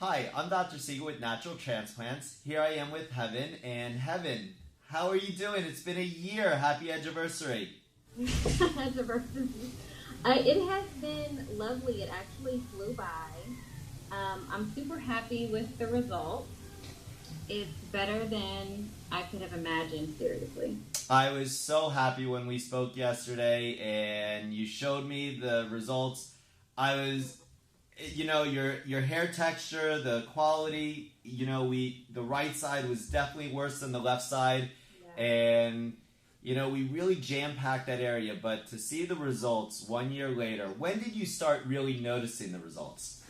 Hi, I'm Dr. Siegel with Natural Transplants. Here I am with Heaven. And Heaven, how are you doing? It's been a year. Happy anniversary. Anniversary. It has been lovely. It actually flew by. I'm super happy with the results. It's better than I could have imagined, seriously. I was so happy when we spoke yesterday and you showed me the results. I was, your hair texture, the quality, the right side was definitely worse than the left side. Yeah. And, we really jam-packed that area. But to see the results 1 year later, when did you start really noticing the results?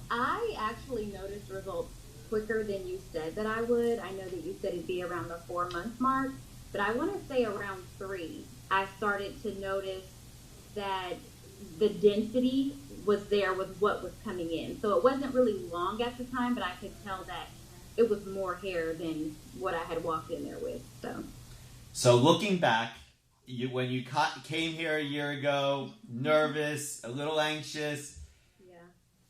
I actually noticed results quicker than you said that I would. I know that you said it'd be around the 4-month mark, but I want to say around 3, I started to notice that the density was there with what was coming in. So it wasn't really long at the time, but I could tell that it was more hair than what I had walked in there with. So looking back, when you came here a year ago, nervous, a little anxious,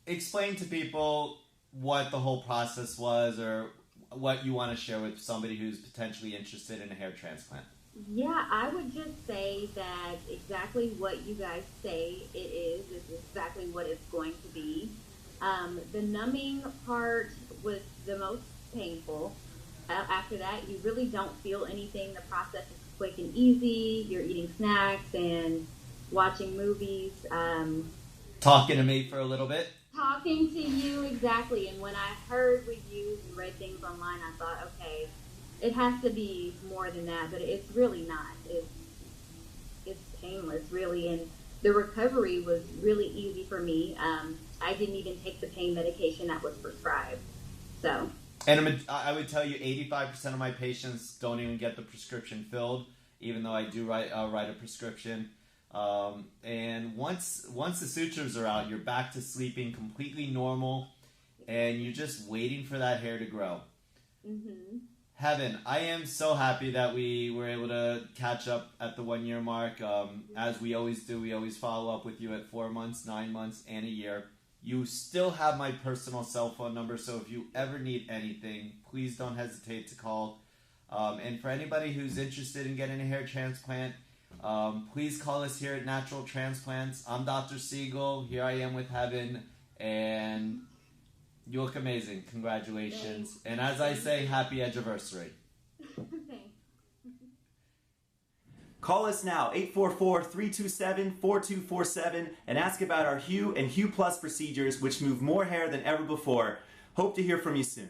explain to people what the whole process was or what you want to share with somebody who's potentially interested in a hair transplant. Yeah, I would just say that exactly what you guys say it is exactly what it's going to be. The numbing part was the most painful. After that, you really don't feel anything. The process is quick and easy. You're eating snacks and watching movies. Talking to me for a little bit. Talking to you, exactly. And when I heard reviews and read things online, I thought, okay, it has to be more than that, but it's really not. It's painless, really, and the recovery was really easy for me. I didn't even take the pain medication that was prescribed. So. And I would tell you 85% of my patients don't even get the prescription filled, even though I do write a prescription. And once the sutures are out, you're back to sleeping completely normal, and you're just waiting for that hair to grow. Mm-hmm. Heaven, I am so happy that we were able to catch up at the 1 year mark. As we always do, we always follow up with you at 4 months, 9 months, and a year. You still have my personal cell phone number, so if you ever need anything, please don't hesitate to call. And for anybody who's interested in getting a hair transplant, please call us here at Natural Transplants. I'm Dr. Siegel. Here I am with Heaven, and you look amazing. Congratulations. Thanks. And as I say, happy anniversary. Thanks. Call us now, 844-327-4247, and ask about our Hue and Hue Plus procedures, which move more hair than ever before. Hope to hear from you soon.